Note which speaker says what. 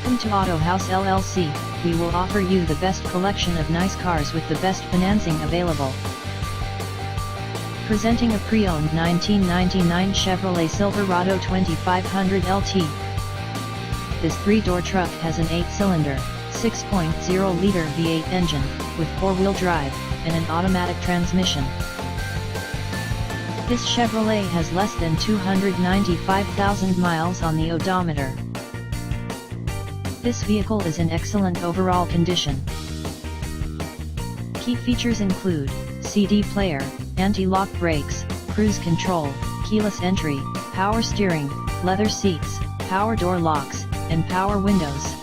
Speaker 1: Welcome to Auto House LLC. We will offer you the best collection of nice cars with the best financing available. Presenting a pre-owned 1999 Chevrolet Silverado 2500 LT. This 3-door truck has an 8-cylinder, 6.0-liter V8 engine, with 4-wheel drive, and an automatic transmission. This Chevrolet has less than 295,000 miles on the odometer. This vehicle is in excellent overall condition. Key features include CD player, anti-lock brakes, cruise control, keyless entry, power steering, leather seats, power door locks, and power windows.